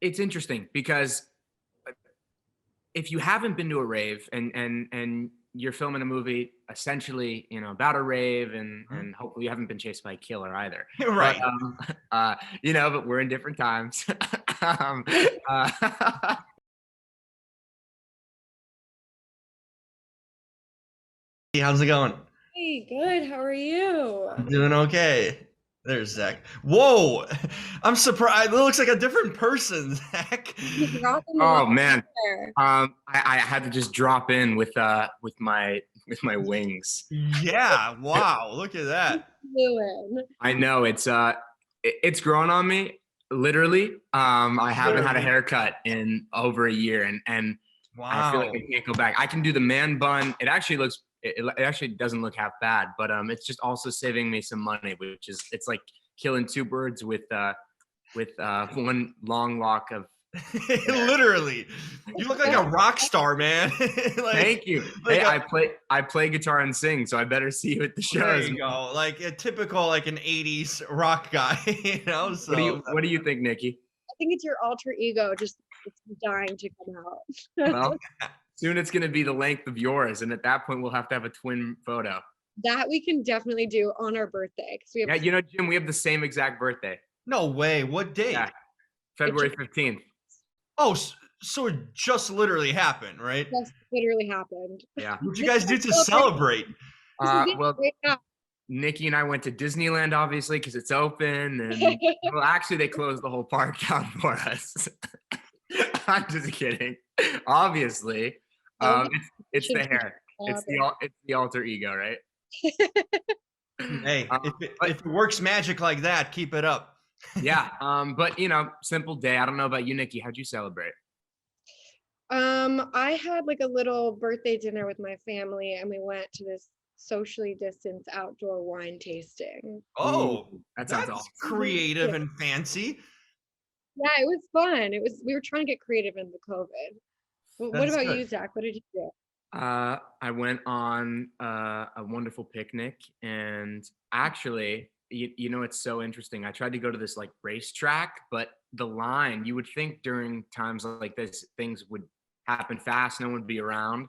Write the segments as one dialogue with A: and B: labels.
A: it's interesting because if you haven't been to a rave and you're filming a movie essentially, about a rave and hopefully you haven't been chased by a killer either. But
B: Right.
A: but we're in different times. um, uh,
B: Hey, how's it going?
C: Hey, good. How are you?
B: I'm doing okay. There's Zach. Whoa, I'm surprised. It looks like a different person, Zach.
C: He's rocking the
A: oh
C: long
A: man,
C: hair.
A: I had to just drop in with my wings.
B: Yeah, wow, look at that.
C: Doing.
A: I know it's grown on me, literally. I haven't had a haircut in over a year, and I feel like
B: Wow.
A: I can't go back. I can do the man bun. It actually doesn't look half bad, but it's just also saving me some money, which is it's like killing two birds with one long lock of hair.
B: Literally, you look like a rock star, man.
A: Thank you.
B: like
A: Hey,
B: a-
A: I play guitar and sing, so I better see you at the
B: there
A: shows.
B: you go. Like a typical like an 80s rock guy, So
A: What do you think, Nikki?
C: I think it's your alter ego just it's dying to come out.
A: Well, soon it's going to be the length of yours, and at that point, we'll have to have a twin photo.
C: That we can definitely do on our birthday because we have
A: Yeah, Jim, we have the same exact birthday.
B: no way. What date?
A: Yeah, February 15th.
B: Oh, so it just literally happened, right?
C: just literally happened.
A: Yeah.
B: What'd you guys do to celebrate?
A: Well, Nikki and I went to Disneyland, obviously, because it's open. And well, actually, they closed the whole park down for us. I'm just kidding. Obviously, it's the hair. It's the alter ego, right?
B: Hey, if it works magic like that, keep it up.
A: Yeah. But simple day. I don't know about you, Nikki. How'd you celebrate?
C: I had like a little birthday dinner with my family and we went to this socially distanced outdoor wine tasting.
B: Oh,
A: that sounds
B: that's
A: awesome.
B: creative and fancy.
C: Yeah, it was fun. We were trying to get creative in the COVID. What
B: That's
C: about
B: good.
C: you, Zach? What did you do?
A: I went on a wonderful picnic, and actually, it's so interesting. I tried to go to this like racetrack, but the line, you would think during times like this, things would happen fast, no one would be around.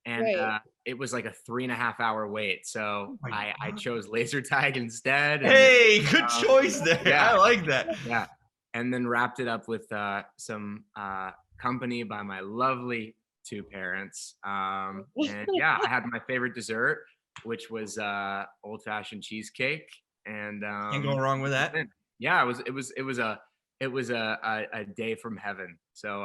A: And
C: Right.
A: it was like a 3.5 hour wait. So
B: Oh my
A: I
B: God.
A: chose laser tag instead. And,
B: Hey, good choice there.
A: yeah.
B: I like that.
A: yeah. And then wrapped it up with some company by my lovely two parents. And yeah, I had my favorite dessert, which was old-fashioned cheesecake. And
B: Can't go wrong with that.
A: yeah, it was a day from heaven. So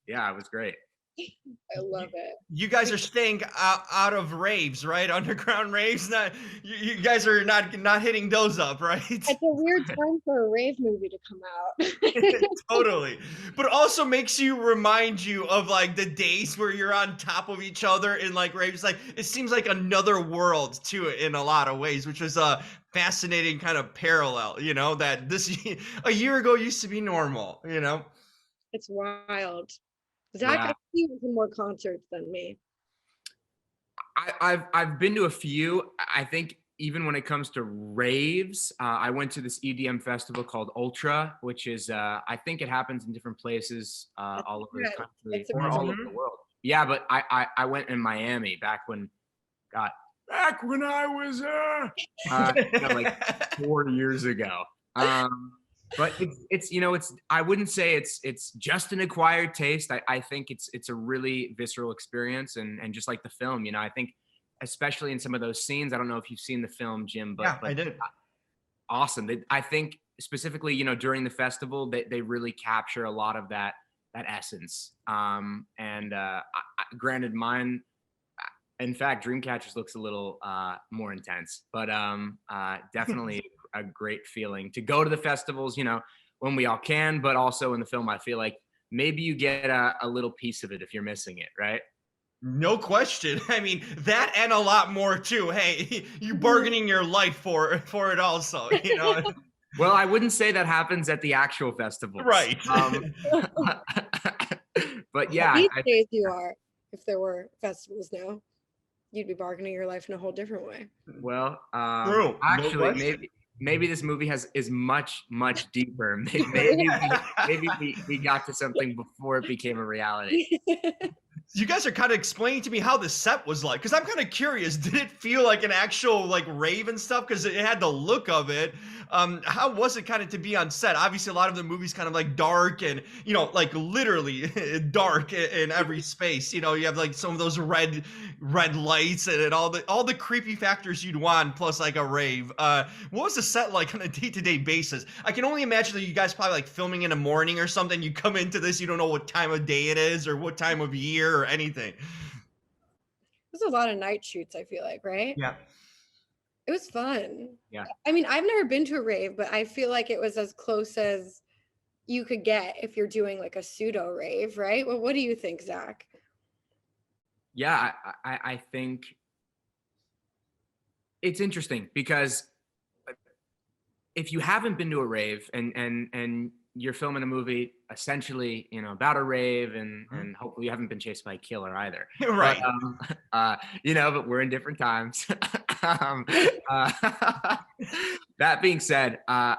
A: yeah, it was great.
C: I love it.
B: You guys are staying out of raves, right? Underground raves. Not you guys are not hitting those up, right?
C: It's a weird time for a rave movie to come out.
B: Totally. But also makes you remind you of like the days where you're on top of each other in like raves. Like it seems like another world to it in a lot of ways, which is a fascinating kind of parallel, that this a year ago used to be normal,
C: It's wild. Zach,
A: Yeah.
C: you went to more concerts than me.
A: I've been to a few. I think even when it comes to raves, I went to this EDM festival called Ultra, which is I think it happens in different places all over the country
C: It's
A: or all over
B: amazing.
A: the world. Yeah, but I went in Miami back when I was like 4 years ago. But it's I wouldn't say it's just an acquired taste. I think it's a really visceral experience and just like the film, I think especially in some of those scenes, I don't know if you've seen the film, Jim,
B: Yeah,
A: but
B: I did.
A: awesome. I think specifically, during the festival, they really capture a lot of that essence. Granted, mine, in fact, Dreamcatchers looks a little more intense, but definitely a great feeling to go to the festivals, when we all can, but also in the film, I feel like maybe you get a little piece of it if you're missing it, right?
B: No question. I mean, that and a lot more too. Hey, you bargaining your life for it also,
A: Well, I wouldn't say that happens at the actual festivals.
B: Right.
A: But yeah,
C: These days you are. If there were festivals now, you'd be bargaining your life in a whole different way.
A: well,
B: True. No
A: actually,
B: question.
A: maybe this movie is much deeper. Maybe we got to something before it became a reality.
B: You guys are kind of explaining to me how the set was like, because I'm kind of curious. Did it feel like an actual like rave and stuff? Because it had the look of it. How was it kind of to be on set? Obviously, a lot of the movies kind of like dark and like literally dark in every space. You have like some of those red lights and all the creepy factors you'd want, plus like a rave. What was the set like on a day-to-day basis? I can only imagine that you guys probably like filming in the morning or something. You come into this, you don't know what time of day it is or what time of year or anything.
C: There's a lot of night shoots, I feel like, right?
B: Yeah.
C: It was fun.
A: Yeah.
C: I mean, I've never been to a rave, but I feel like it was as close as you could get if you're doing like a pseudo rave, right? Well, what do you think, Zach?
A: Yeah, I think it's interesting because if you haven't been to a rave and you're filming a movie essentially, about a rave and hopefully you haven't been chased by a killer either.
B: Right.
A: But we're in different times. That being said, I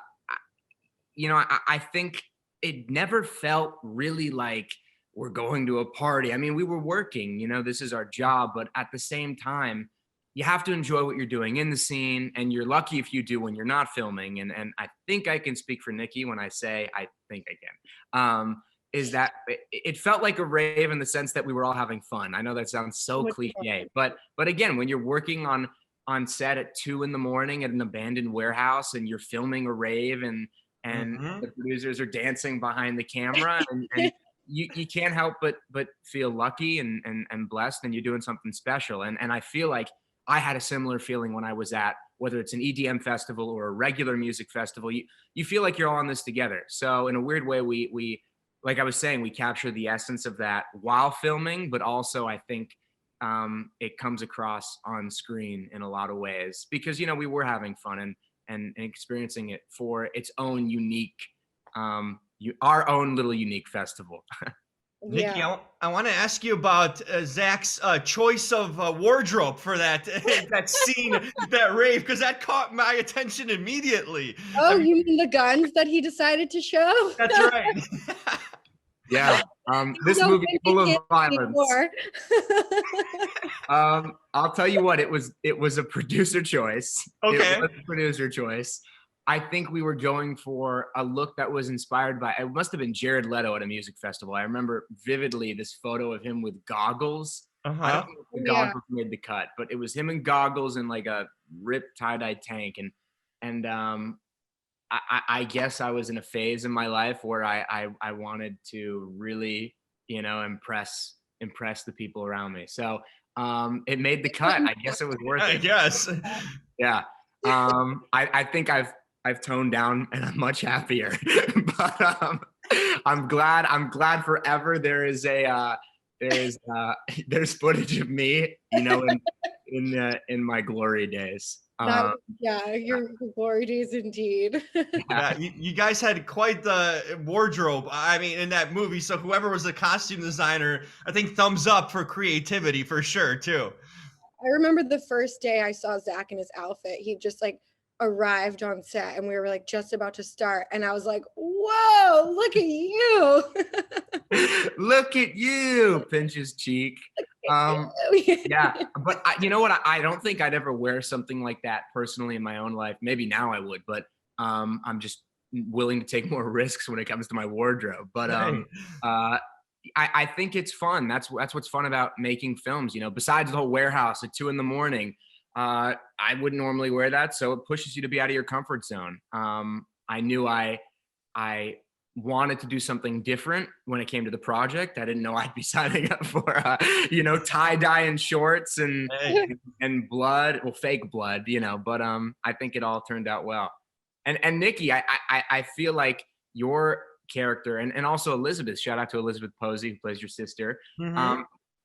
A: think it never felt really like we're going to a party. I mean, we were working, this is our job, but at the same time, you have to enjoy what you're doing in the scene, and you're lucky if you do when you're not filming. And I think I can speak for Niki when I say I think I can. Is that it felt like a rave in the sense that we were all having fun. I know that sounds so cliche, but again, when you're working on set at 2 a.m. at an abandoned warehouse and you're filming a rave and the producers are dancing behind the camera and you can't help but feel lucky and blessed, and you're doing something special. And I feel like I had a similar feeling when I was at, whether it's an EDM festival or a regular music festival, you feel like you're all in this together. So in a weird way, we like I was saying, we capture the essence of that while filming, but also I think it comes across on screen in a lot of ways because, we were having fun and experiencing it for its own unique, our own little unique festival.
B: Niki,
C: Yeah.
B: I want to ask you about Zach's choice of wardrobe for that that scene, that rave, because that caught my attention immediately.
C: Oh, you mean the guns that he decided to show?
B: That's right.
A: Yeah. This movie is full of violence. I'll tell you what, it was a producer choice.
B: Okay.
A: It was a producer choice. I think we were going for a look that was inspired by, it must have been Jared Leto at a music festival. I remember vividly this photo of him with goggles. I don't know if the goggles made the cut, but it was him in goggles and like a ripped tie-dye tank. And I guess I was in a phase in my life where I wanted to really, impress the people around me. So it made the cut. I guess it was worth it.
B: I guess.
A: Yeah. I think I've toned down and I'm much happier. But I'm glad forever there's footage of me, in my glory days.
C: Your glory days indeed.
B: Yeah, you guys had quite the wardrobe. I mean, in that movie. So whoever was the costume designer, I think thumbs up for creativity for sure too.
C: I remember the first day I saw Zach in his outfit. He just like arrived on set and we were like just about to start. And I was like, whoa, look at you.
A: Look at you, pinch his cheek. Yeah, but you know what? I don't think I'd ever wear something like that personally in my own life. Maybe now I would, but I'm just willing to take more risks when it comes to my wardrobe. But I think it's fun. That's what's fun about making films. Besides the whole warehouse at 2 a.m, I wouldn't normally wear that, so it pushes you to be out of your comfort zone. I knew I wanted to do something different when it came to the project. I didn't know I'd be signing up for tie-dye and shorts and blood, well, fake blood, but I think it all turned out well. And Niki, I feel like your character and also Elizabeth, shout out to Elizabeth Posey, who plays your sister.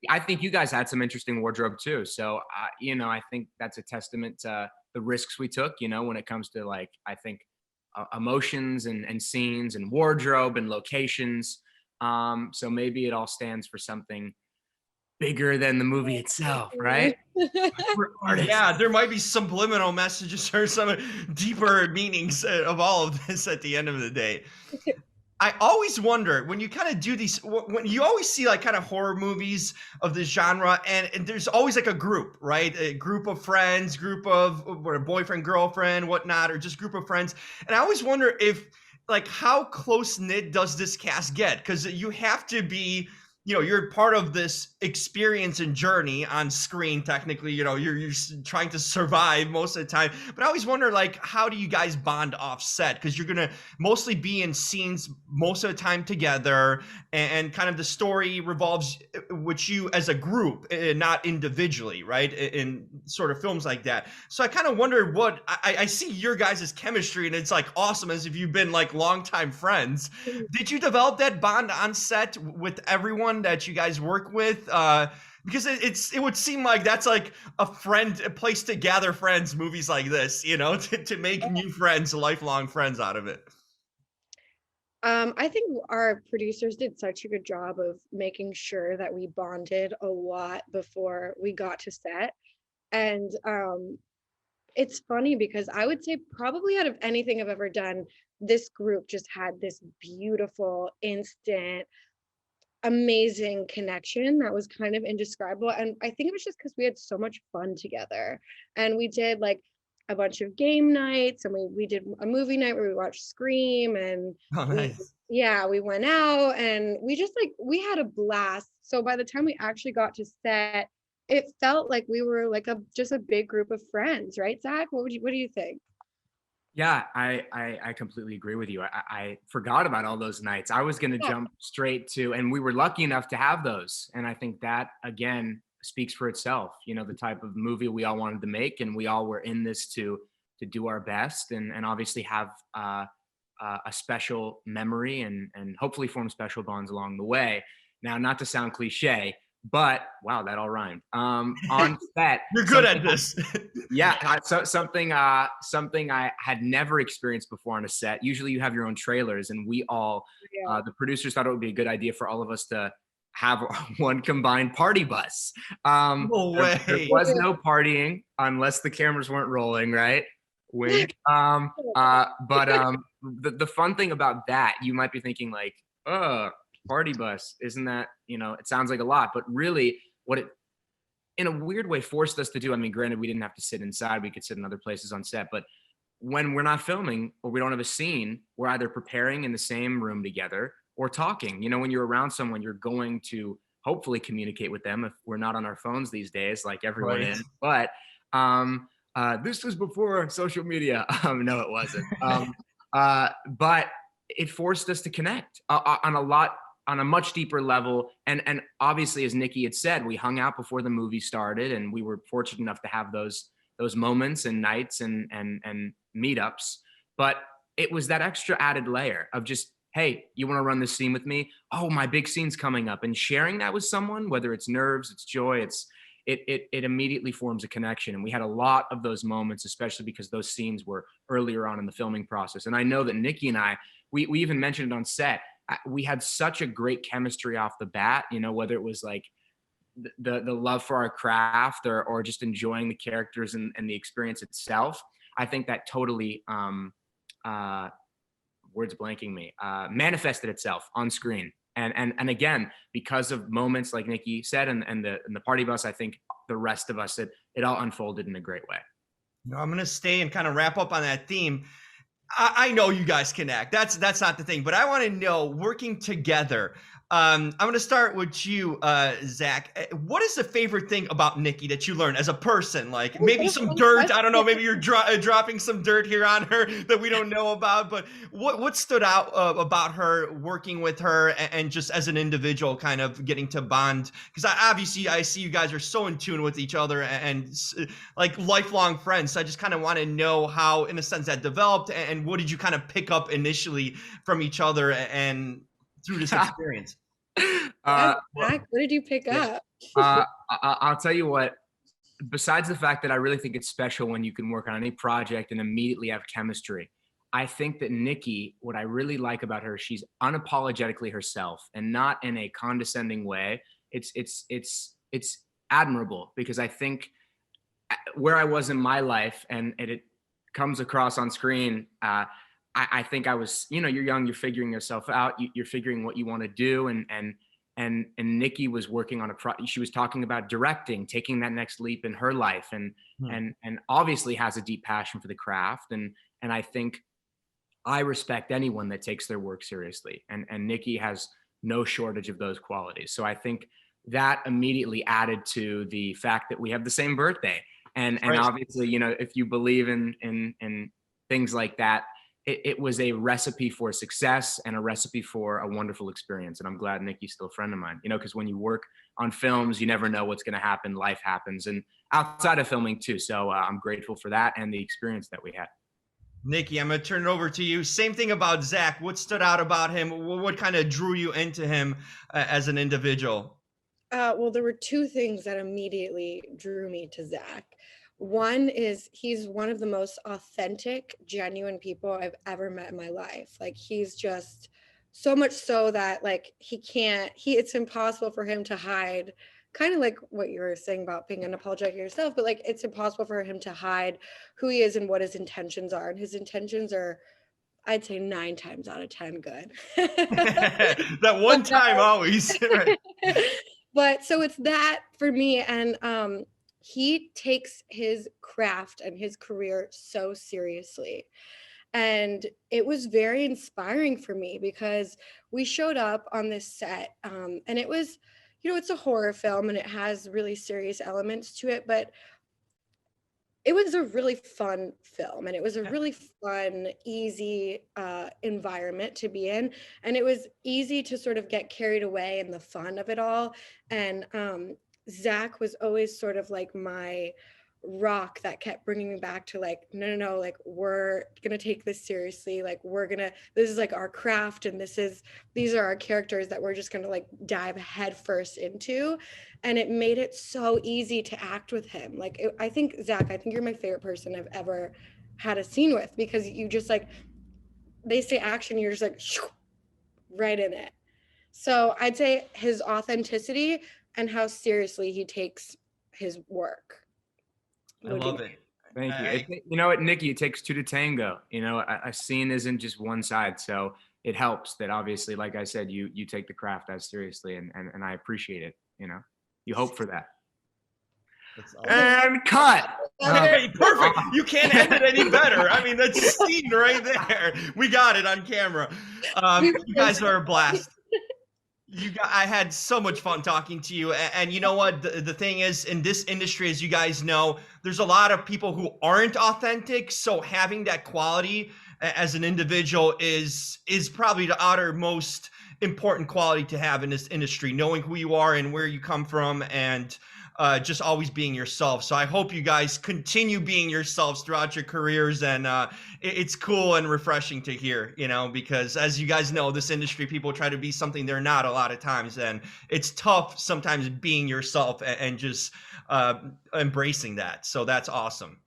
A: I think you guys had some interesting wardrobe too. So, I think that's a testament to the risks we took, when it comes to like, I think emotions and scenes and wardrobe and locations. So maybe it all stands for something bigger than the movie itself, right? We're artists.
B: Yeah, there might be subliminal messages or some deeper meanings of all of this at the end of the day. I always wonder when you kind of do these, when you always see like kind of horror movies of this genre, and there's always like a group, right? A group of friends, group of what, a boyfriend, girlfriend, whatnot, or just group of friends. And I always wonder if, like, how close knit does this cast get? Because you have to be, you're part of this experience and journey on screen. Technically, you're trying to survive most of the time. But I always wonder, like, how do you guys bond off set? Because you're gonna mostly be in scenes most of the time together, and kind of the story revolves with you as a group, not individually, right? In sort of films like that. So I kind of wonder what I see your guys' chemistry, and it's like awesome, as if you've been like longtime friends. Did you develop that bond on set with everyone that you guys work with? Because it would seem like that's like a place to gather friends, movies like this, to make new friends, lifelong friends out of it.
C: I think our producers did such a good job of making sure that we bonded a lot before we got to set. And it's funny because I would say probably out of anything I've ever done, this group just had this beautiful, instant, amazing connection that was kind of indescribable. And I think it was just because we had so much fun together. And we did like a bunch of game nights, and we did a movie night where we watched Scream, and
B: Oh, nice.
C: we went out, and we just like we had a blast. So by the time we actually got to set, it felt like we were like just a big group of friends, right, Zach? What do you think?
A: Yeah, I completely agree with you. I forgot about all those nights. I was going to
C: Yeah.
A: jump straight to, and we were lucky enough to have those. And I think that again speaks for itself. The type of movie we all wanted to make, and we all were in this to do our best, and obviously have a special memory, and hopefully form special bonds along the way. Now, not to sound cliche, but wow, that all rhymed. On set,
B: You're good at this.
A: yeah, so something I had never experienced before on a set. Usually you have your own trailers, and we all
C: Yeah.
A: the producers thought it would be a good idea for all of us to have one combined party bus.
B: No
A: There
B: way.
A: was no partying unless the cameras weren't rolling, right? Wink. The fun thing about that, you might be thinking like, oh, party bus, isn't that, it sounds like a lot, but really what it in a weird way forced us to do. I mean, granted, we didn't have to sit inside, we could sit in other places on set, but when we're not filming or we don't have a scene, we're either preparing in the same room together or talking. When you're around someone, you're going to hopefully communicate with them, if we're not on our phones these days, like everyone
B: Right.
A: is. But this was before social media. No, it wasn't. But it forced us to connect on a much deeper level. And obviously, as Niki had said, we hung out before the movie started, and we were fortunate enough to have those moments and nights and meetups. But it was that extra added layer of just, hey, you want to run this scene with me? Oh, my big scene's coming up. And sharing that with someone, whether it's nerves, it's joy, it immediately forms a connection. And we had a lot of those moments, especially because those scenes were earlier on in the filming process. And I know that Niki and I, we even mentioned it on set. We had such a great chemistry off the bat, whether it was like the love for our craft, or just enjoying the characters and the experience itself. I think that totally words blanking me manifested itself on screen. And again, because of moments like Niki said, and the party bus, I think the rest of us, it all unfolded in a great way.
B: I'm gonna stay and kind of wrap up on that theme. I know you guys can act. That's not the thing, but I want to know, working together. I'm going to start with you, Zach. What is the favorite thing about Niki that you learned as a person? Like maybe some dirt. I don't know. Maybe you're dropping some dirt here on her that we don't know about. But what stood out about her, working with her, and just as an individual, kind of getting to bond? Because I see you guys are so in tune with each other, and like lifelong friends. So I just kind of want to know how, in a sense, that developed, and what did you kind of pick up initially from each other and through this experience?
C: Zach, what did you pick up?
A: I'll tell you what, besides the fact that I really think it's special when you can work on any project and immediately have chemistry, I think that Niki, what I really like about her, she's unapologetically herself, and not in a condescending way. It's it's admirable, because I think where I was in my life, and it comes across on screen. I think I was, you're young, you're figuring yourself out, you're figuring what you want to do, and Niki was working on she was talking about directing, taking that next leap in her life, and obviously has a deep passion for the craft, and I think I respect anyone that takes their work seriously, and Niki has no shortage of those qualities. So I think that immediately added to the fact that we have the same birthday, and obviously, if you believe in things like that, it was a recipe for success and a recipe for a wonderful experience. And I'm glad Niki's still a friend of mine, because when you work on films, you never know what's going to happen. Life happens, and outside of filming too. So I'm grateful for that and the experience that we had.
B: Niki, I'm going to turn it over to you. Same thing about Zach. What stood out about him? What kind of drew you into him as an individual?
C: Well, there were two things that immediately drew me to Zach. One is he's one of the most authentic, genuine people I've ever met in my life. Like, he's just so much so that like it's impossible for him to hide, kind of like what you were saying about being unapologetic yourself, but like it's impossible for him to hide who he is and what his intentions are. And his intentions are, I'd say 9 times out of 10 good.
B: That one time always. Right.
C: But so it's that for me. And he takes his craft and his career so seriously. And it was very inspiring for me, because we showed up on this set and it was, it's a horror film and it has really serious elements to it, but it was a really fun film, and it was a really fun, easy environment to be in. And it was easy to sort of get carried away in the fun of it all. And Zach was always sort of like my rock that kept bringing me back to like, no, like, we're gonna take this seriously. Like, this is like our craft, and these are our characters that we're just gonna like dive headfirst into. And it made it so easy to act with him. Like, I think, Zach, I think you're my favorite person I've ever had a scene with, because you just like, they say action, you're just like right in it. So I'd say his authenticity and how seriously he takes his work.
B: I love it.
A: Thank you. You know what, Niki, it takes 2 to tango. A scene isn't just one side. So it helps that, obviously, like I said, you take the craft as seriously, and I appreciate it. You hope for that. And cut.
B: Okay, perfect. You can't end it any better. I mean, that's scene right there. We got it on camera. You guys are a blast. I had so much fun talking to you. And you know what? The thing is, in this industry, as you guys know, there's a lot of people who aren't authentic. So having that quality as an individual is probably the uttermost important quality to have in this industry, knowing who you are and where you come from, and just always being yourself. So I hope you guys continue being yourselves throughout your careers. And it's cool and refreshing to hear, because as you guys know, this industry, people try to be something they're not a lot of times. And it's tough sometimes being yourself and just embracing that. So that's awesome.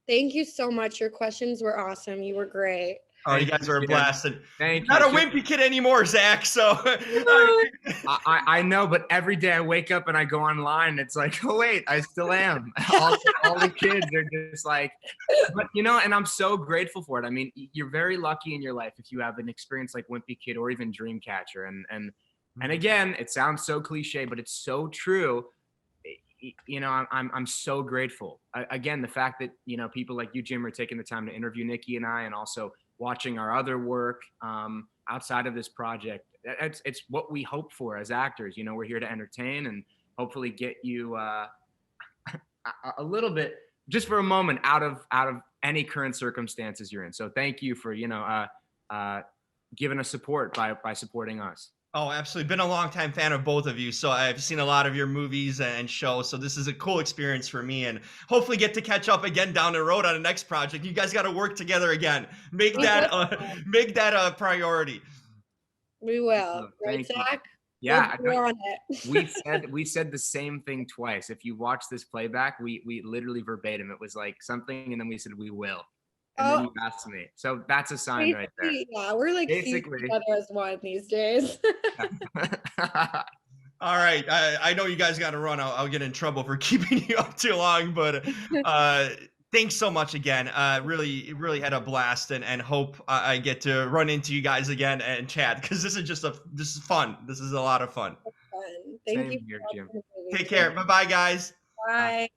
C: Thank you so much. Your questions were awesome. You were great.
B: Oh, you guys are a blast.
A: Thank you.
B: Not a wimpy kid anymore, Zach. So
A: I know, but every day I wake up and I go online, it's like, oh wait, I still am. all the kids are just like, but and I'm so grateful for it. I mean, you're very lucky in your life if you have an experience like Wimpy Kid or even Dreamcatcher. And again, it sounds so cliche, but it's so true. I'm so grateful. Again, the fact that people like you, Jim, are taking the time to interview Niki and I, and also watching our other work outside of this project. It's what we hope for as actors. We're here to entertain and hopefully get you a little bit, just for a moment, out of any current circumstances you're in. So thank you for giving us support by supporting us.
B: Oh, absolutely. Been a longtime fan of both of you. So I've seen a lot of your movies and shows. So this is a cool experience for me, and hopefully get to catch up again down the road on the next project. You guys got to work together again. Make that a priority.
C: We will. Right, Zach?
A: Yeah. We said the same thing twice. If you watch this playback, we literally verbatim, it was like something, and then we said, we will. And then you asked me. So that's a sign right there.
C: Yeah, we're like basically together as one these days.
B: All right. I know you guys got to run. I'll get in trouble for keeping you up too long, but thanks so much again. Really had a blast, and hope I get to run into you guys again and chat, because this is fun. This is a lot of fun.
C: Fun. Thank
A: Same
C: you
A: here,
C: for
A: Jim.
C: watching the movie
B: Take
C: too.
B: care. Bye bye, guys.
A: Bye.
C: Bye.